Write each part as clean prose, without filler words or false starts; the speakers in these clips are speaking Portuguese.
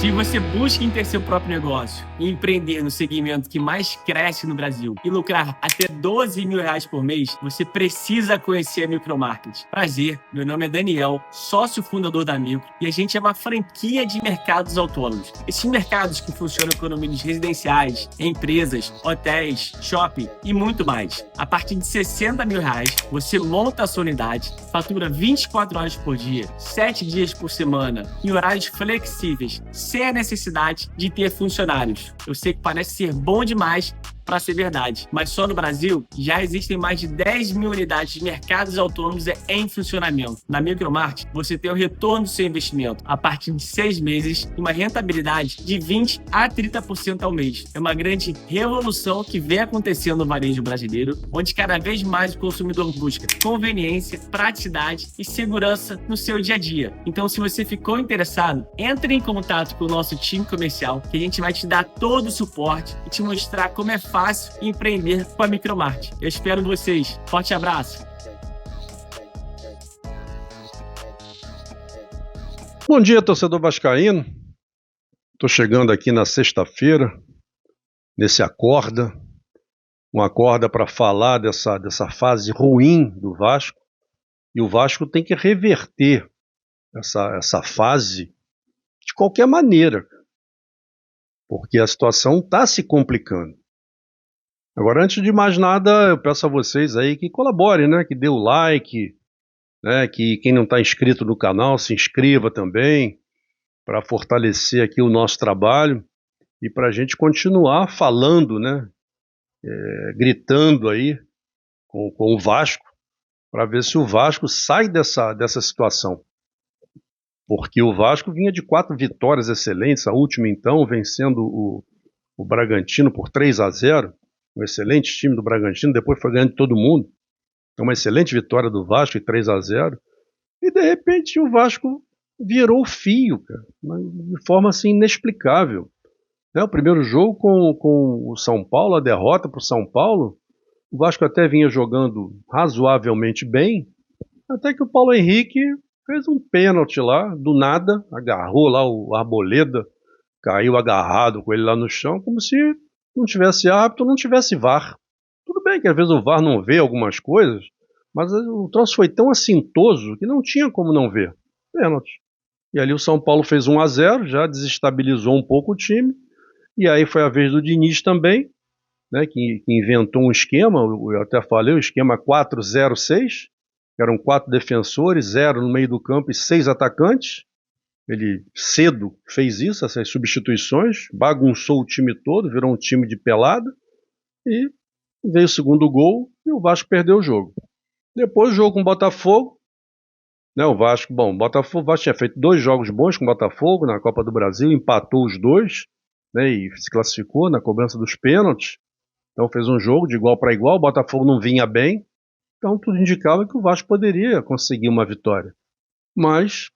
Se você busca em ter seu próprio negócio e empreender no segmento que mais cresce no Brasil e lucrar até R$ 12.000 por mês, você precisa conhecer a Micromarket. Prazer, meu nome é Daniel, sócio fundador da Micro, e a gente é uma franquia de mercados autônomos. Esses mercados que funcionam com condomínios residenciais, empresas, hotéis, shopping e muito mais. A partir de R$ 60.000, você monta a sua unidade, fatura 24 horas por dia, 7 dias por semana, em horários flexíveis, sem a necessidade de ter funcionários. Eu sei que parece ser bom demais para ser verdade, mas só no Brasil já existem mais de 10.000 unidades de mercados autônomos em funcionamento. Na Micromarket, você tem o retorno do seu investimento a partir de 6 meses e uma rentabilidade de 20% a 30% ao mês. É uma grande revolução que vem acontecendo no varejo brasileiro, onde cada vez mais o consumidor busca conveniência, praticidade e segurança no seu dia a dia. Então, se você ficou interessado, entre em contato com o nosso time comercial, que a gente vai te dar todo o suporte e te mostrar como é fácil empreender com a Micromarket. Eu espero vocês. Forte abraço. Bom dia, torcedor vascaíno. Estou chegando aqui na sexta-feira, nesse um acorda para falar dessa fase ruim do Vasco. E o Vasco tem que reverter essa fase de qualquer maneira, porque a situação está se complicando. Agora, antes de mais nada, eu peço a vocês aí que colaborem, né? Que dê o like, né? Que quem não está inscrito no canal se inscreva também, para fortalecer aqui o nosso trabalho e para a gente continuar falando, né? Gritando aí com o Vasco, para ver se o Vasco sai dessa situação. Porque o Vasco vinha de 4 vitórias excelentes, a última então vencendo o Bragantino por 3-0. Um excelente time do Bragantino, depois foi ganhando de todo mundo. É uma excelente vitória do Vasco, 3-0. E de repente o Vasco virou o fio, cara, de forma assim inexplicável. O primeiro jogo com o São Paulo, a derrota para o São Paulo, o Vasco até vinha jogando razoavelmente bem, até que o Paulo Henrique fez um pênalti lá, do nada, agarrou lá o Arboleda, caiu agarrado com ele lá no chão, como se não tivesse árbitro, não tivesse VAR. Tudo bem que às vezes o VAR não vê algumas coisas, mas o troço foi tão assintoso que não tinha como não ver. Pênalti. E ali o São Paulo fez 1-0, já desestabilizou um pouco o time, e aí foi a vez do Diniz também, né, que inventou um esquema, eu até falei, o esquema 4-0-6, eram 4 defensores, 0 no meio do campo e 6 atacantes. Ele cedo fez isso, essas substituições, bagunçou o time todo, virou um time de pelada, e veio o segundo gol e o Vasco perdeu o jogo. Depois o jogo com o Botafogo, né, o Vasco tinha feito 2 jogos bons com o Botafogo na Copa do Brasil, empatou os 2, né, e se classificou na cobrança dos pênaltis. Então fez um jogo de igual para igual, o Botafogo não vinha bem, então tudo indicava que o Vasco poderia conseguir uma vitória. Mas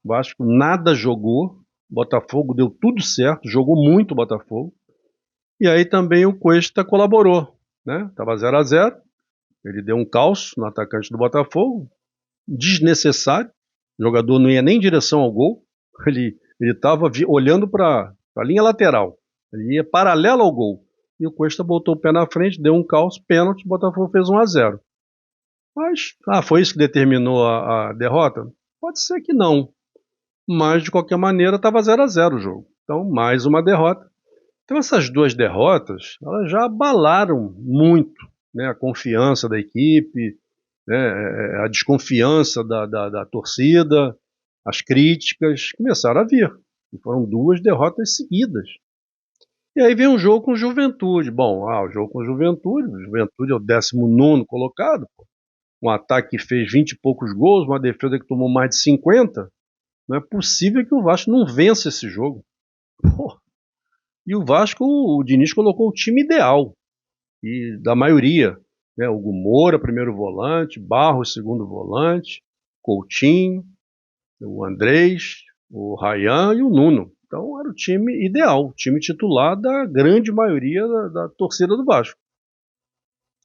o Vasco nada jogou, o Botafogo deu tudo certo, jogou muito o Botafogo. E aí também o Cuesta colaborou, né? Estava 0-0, ele deu um calço no atacante do Botafogo, desnecessário, o jogador não ia nem em direção ao gol, ele estava olhando para a linha lateral, ele ia paralelo ao gol. E o Cuesta botou o pé na frente, deu um calço, pênalti, o Botafogo fez 1-0. Mas, foi isso que determinou a derrota? Pode ser que não. Mas, de qualquer maneira, estava 0-0 o jogo. Então, mais uma derrota. Então, essas 2 derrotas, elas já abalaram muito, né, a confiança da equipe, né, a desconfiança da torcida, as críticas começaram a vir. E foram 2 derrotas seguidas. E aí vem um jogo com o Juventude. Bom, o jogo com o Juventude é o 19º colocado, pô. Um ataque que fez 20 e poucos gols, uma defesa que tomou mais de 50, não é possível que o Vasco não vença esse jogo. Pô. E o Vasco, o Diniz colocou o time ideal, e da maioria, né? Hugo Moura, primeiro volante, Barros, segundo volante, Coutinho, o Andrés, o Ryan e o Nuno. Então era o time ideal, o time titular da grande maioria da torcida do Vasco.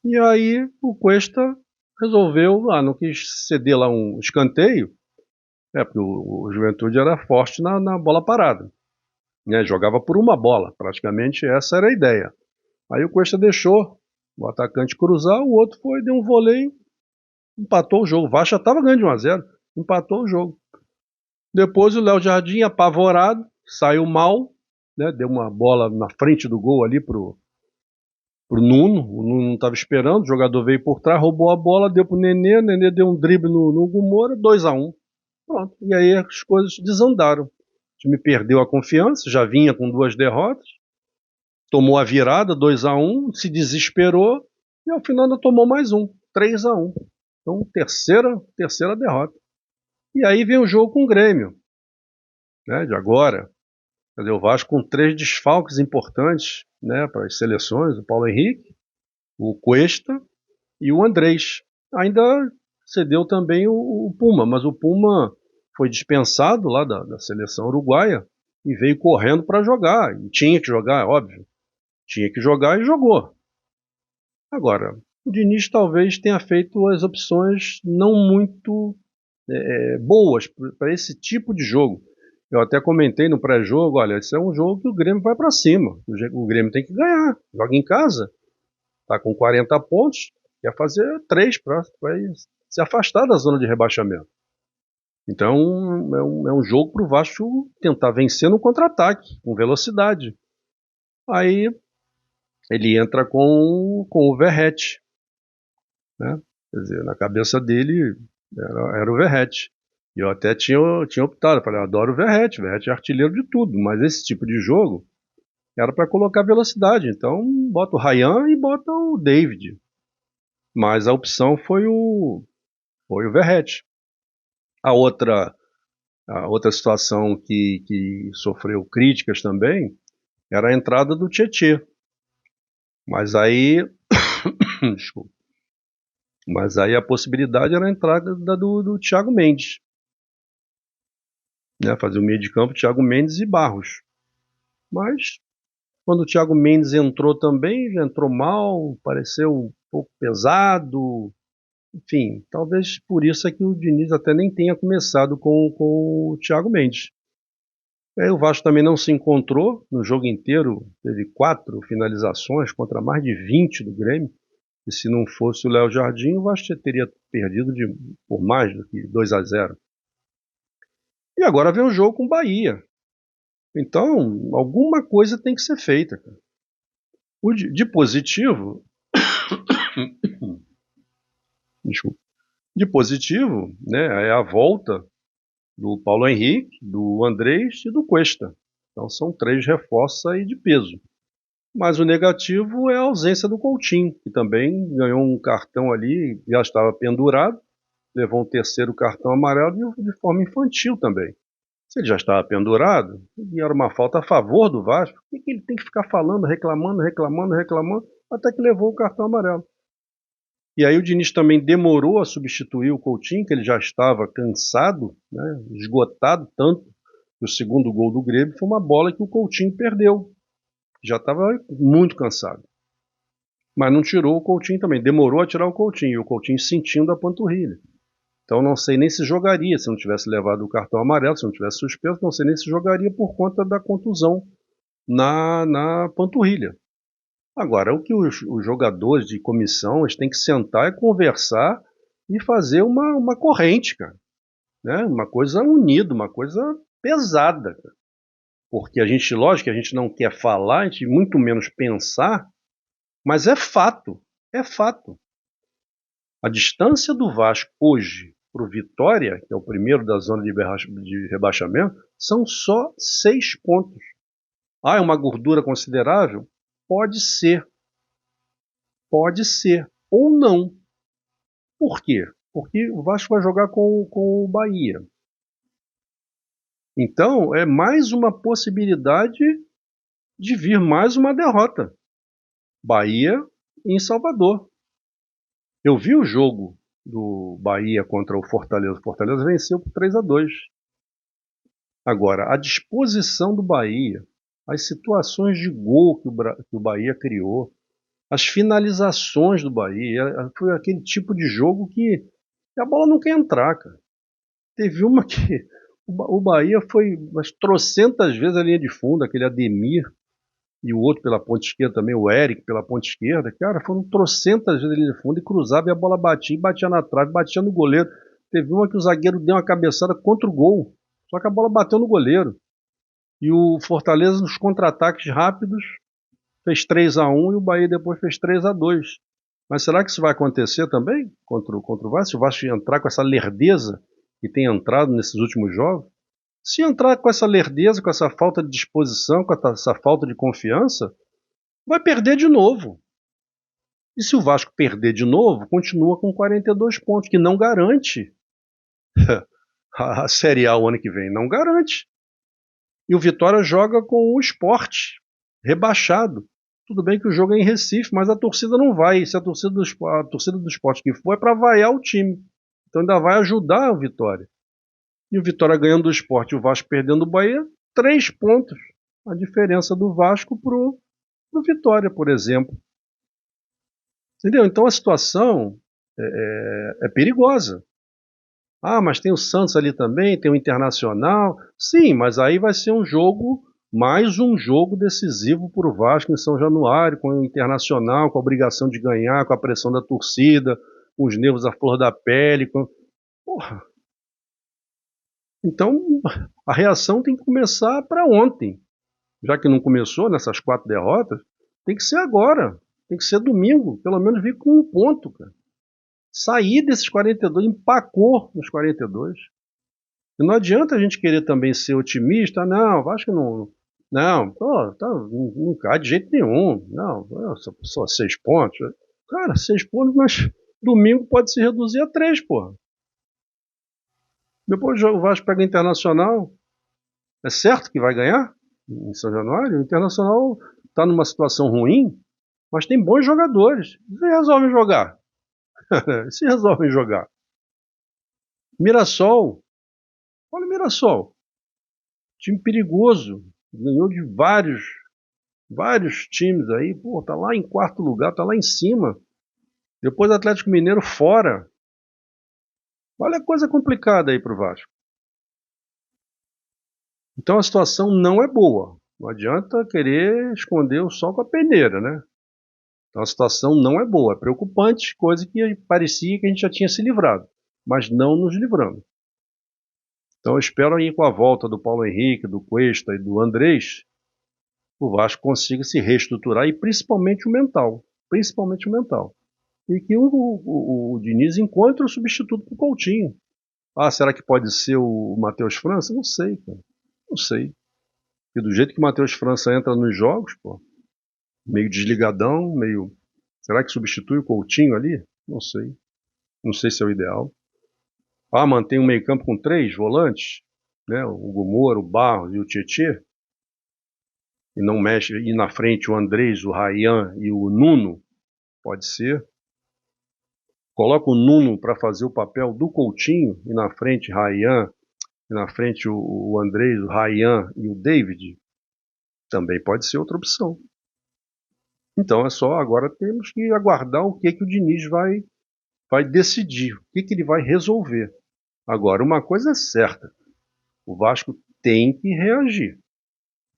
E aí o Cuesta resolveu, não quis ceder lá um escanteio, porque o Juventude era forte na bola parada, né? Jogava por uma bola, praticamente essa era a ideia. Aí o Cuesta deixou o atacante cruzar, o outro foi, deu um voleio, empatou o jogo. O Vasco já estava ganhando de 1-0, empatou o jogo. Depois o Léo Jardim, apavorado, saiu mal, né? Deu uma bola na frente do gol ali pro Nuno. O Nuno não estava esperando, o jogador veio por trás, roubou a bola, deu pro Nenê, o Nenê deu um drible no Hugo Moura, 2-1. Pronto. E aí as coisas desandaram. O time perdeu a confiança, já vinha com 2 derrotas, tomou a virada, 2-1, se desesperou e ao final ainda tomou mais um, 3-1. Então, terceira derrota. E aí vem o jogo com o Grêmio, né, de agora. Quer dizer, o Vasco com 3 desfalques importantes, né, para as seleções, o Paulo Henrique, o Cuesta e o Andrés. Ainda cedeu também o Puma, mas o Puma foi dispensado lá da seleção uruguaia e veio correndo para jogar. E tinha que jogar, óbvio. Tinha que jogar e jogou. Agora, o Diniz talvez tenha feito as opções não muito boas para esse tipo de jogo. Eu até comentei no pré-jogo, olha, esse é um jogo que o Grêmio vai para cima. O Grêmio tem que ganhar. Joga em casa, está com 40 pontos, quer fazer 3 para se afastar da zona de rebaixamento. Então é um jogo para o Vasco tentar vencer no contra-ataque, com velocidade. Aí ele entra com o Verratti, né? Quer dizer, na cabeça dele era o Verratti. E eu até tinha optado, falei, eu adoro o Verratti é artilheiro de tudo, mas esse tipo de jogo era para colocar velocidade, então bota o Ryan e bota o David. Mas a opção foi o Verratti. A outra situação que sofreu críticas também era a entrada do Tietê. Mas aí, desculpa, mas aí a possibilidade era a entrada do Thiago Mendes, né? Fazer o meio de campo Thiago Mendes e Barros. Mas quando o Thiago Mendes entrou também, já entrou mal, pareceu um pouco pesado. Enfim, talvez por isso é que o Diniz até nem tenha começado com o Thiago Mendes. Aí o Vasco também não se encontrou no jogo inteiro, teve 4 finalizações contra mais de 20 do Grêmio. E se não fosse o Léo Jardim, o Vasco teria perdido por mais do que 2-0. E agora vem o jogo com o Bahia. Então, alguma coisa tem que ser feita. O de positivo, desculpa, de positivo, né, é a volta do Paulo Henrique, do Andrés e do Cuesta. Então são 3 reforços aí de peso. Mas o negativo é a ausência do Coutinho, que também ganhou um cartão ali, já estava pendurado, levou um 3º cartão amarelo de forma infantil também. Se ele já estava pendurado, e era uma falta a favor do Vasco, por que ele tem que ficar falando, reclamando, até que levou o cartão amarelo? E aí o Diniz também demorou a substituir o Coutinho, que ele já estava cansado, né, esgotado tanto, que o segundo gol do Grêmio foi uma bola que o Coutinho perdeu. Já estava muito cansado. Mas não tirou o Coutinho também, demorou a tirar o Coutinho, e o Coutinho sentindo a panturrilha. Então não sei nem se jogaria, se não tivesse levado o cartão amarelo, se não tivesse suspenso, não sei nem se jogaria por conta da contusão na panturrilha. Agora, o que os jogadores de comissão eles têm que sentar e conversar e fazer uma corrente, cara. Né? Uma coisa unida, uma coisa pesada. Cara. Porque a gente, lógico que a gente não quer falar, a gente muito menos pensar, mas é fato. É fato. A distância do Vasco hoje para o Vitória, que é o primeiro da zona de rebaixamento, são só 6 pontos. Ah, é uma gordura considerável? Pode ser. Pode ser. Ou não. Por quê? Porque o Vasco vai jogar com o Bahia. Então, é mais uma possibilidade de vir mais uma derrota. Bahia em Salvador. Eu vi o jogo do Bahia contra o Fortaleza. O Fortaleza venceu por 3-2. Agora, a disposição do Bahia, as situações de gol que o Bahia criou, as finalizações do Bahia. Foi aquele tipo de jogo que a bola não quer entrar, cara. Teve uma que o Bahia foi umas trocentas vezes a linha de fundo, aquele Ademir e o outro pela ponta esquerda também, o Eric pela ponta esquerda. Cara, foram trocentas vezes a linha de fundo e cruzava e a bola batia, e batia na trave, batia no goleiro. Teve uma que o zagueiro deu uma cabeçada contra o gol, só que a bola bateu no goleiro. E o Fortaleza, nos contra-ataques rápidos, fez 3-1 e o Bahia depois fez 3-2. Mas será que isso vai acontecer também contra o Vasco? Se o Vasco entrar com essa lerdeza que tem entrado nesses últimos jogos, se entrar com essa lerdeza, com essa falta de disposição, com essa falta de confiança, vai perder de novo. E se o Vasco perder de novo, continua com 42 pontos, que não garante a Série A o ano que vem, não garante. E o Vitória joga com o Sport, rebaixado. Tudo bem que o jogo é em Recife, mas a torcida não vai. Se a torcida do Sport que for é para vaiar o time. Então ainda vai ajudar o Vitória. E o Vitória ganhando do Sport e o Vasco perdendo o Bahia, 3 pontos. A diferença do Vasco pro Vitória, por exemplo. Entendeu? Então a situação é perigosa. Ah, mas tem o Santos ali também, tem o Internacional. Sim, mas aí vai ser mais um jogo decisivo para o Vasco em São Januário, com o Internacional, com a obrigação de ganhar, com a pressão da torcida, com os nervos à flor da pele. Porra. Então, a reação tem que começar para ontem. Já que não começou nessas 4 derrotas, tem que ser agora. Tem que ser domingo, pelo menos vir com 1 ponto, cara. Sair desses 42, empacou nos 42. E não adianta a gente querer também ser otimista. Não, acho que não. Não, não cai de jeito nenhum. Não, só 6 pontos. Cara, 6 pontos, mas domingo pode se reduzir a 3, porra. Depois o Vasco pega o Internacional. É certo que vai ganhar em São Januário? O Internacional está numa situação ruim, mas tem bons jogadores. E resolvem jogar. Se resolvem jogar. Mirassol. Olha o Mirassol. Time perigoso. Ganhou de vários times aí. Pô, tá lá em 4º lugar, tá lá em cima. Depois Atlético Mineiro fora. Olha a coisa complicada aí pro Vasco. Então a situação não é boa. Não adianta querer esconder o sol com a peneira, né? Então a situação não é boa, é preocupante, coisa que parecia que a gente já tinha se livrado, mas não nos livramos. Então eu espero aí com a volta do Paulo Henrique, do Cuesta e do Andrés, o Vasco consiga se reestruturar e principalmente o mental. E que o Diniz encontre o substituto para o Coutinho. Ah, será que pode ser o Matheus França? Não sei, cara. Não sei. E do jeito que o Matheus França entra nos jogos, pô, meio desligadão, será que substitui o Coutinho ali? Não sei. Não sei se é o ideal. Ah, mantém um meio-campo com 3 volantes, né? O Gomora, o Barros e o Tietê. E não mexe. E na frente o Andrés, o Ryan e o Nuno. Pode ser. Coloca o Nuno para fazer o papel do Coutinho. E na frente Ryan. E na frente o Andrés, o Ryan e o David. Também pode ser outra opção. Então agora temos que aguardar o que o Diniz vai decidir, o que ele vai resolver. Agora, uma coisa é certa, o Vasco tem que reagir.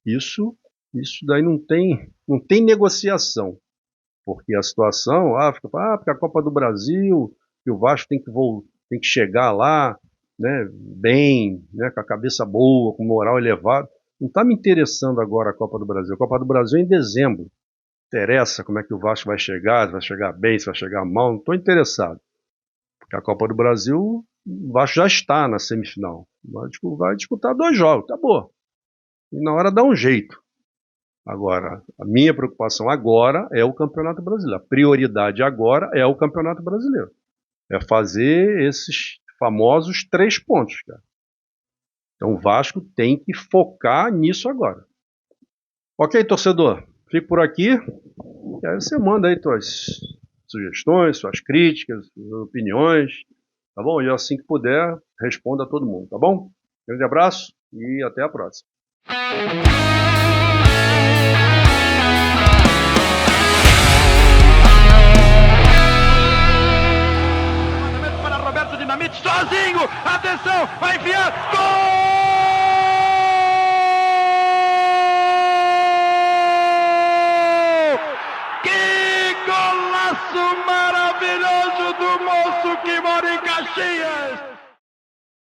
Isso daí não tem negociação, porque a situação, porque a Copa do Brasil, e o Vasco tem que chegar lá, né, bem, né, com a cabeça boa, com moral elevado. Não está me interessando agora a Copa do Brasil. A Copa do Brasil é em dezembro. Interessa como é que o Vasco vai chegar, se vai chegar bem, se vai chegar mal, não estou interessado. Porque a Copa do Brasil, o Vasco já está na semifinal. Vai disputar 2 jogos, tá bom. E na hora dá um jeito. Agora, a minha preocupação agora é o Campeonato Brasileiro. A prioridade agora é o Campeonato Brasileiro. É fazer esses famosos 3 pontos, cara. Então o Vasco tem que focar nisso agora. Ok, torcedor? Fico por aqui. E aí você manda aí suas sugestões, suas críticas, suas opiniões, tá bom? E assim que puder, responda a todo mundo, tá bom? Grande abraço e até a próxima. Modric sozinho, atenção, vai enfiar, gol! Que golaço maravilhoso do moço que mora em Caxias!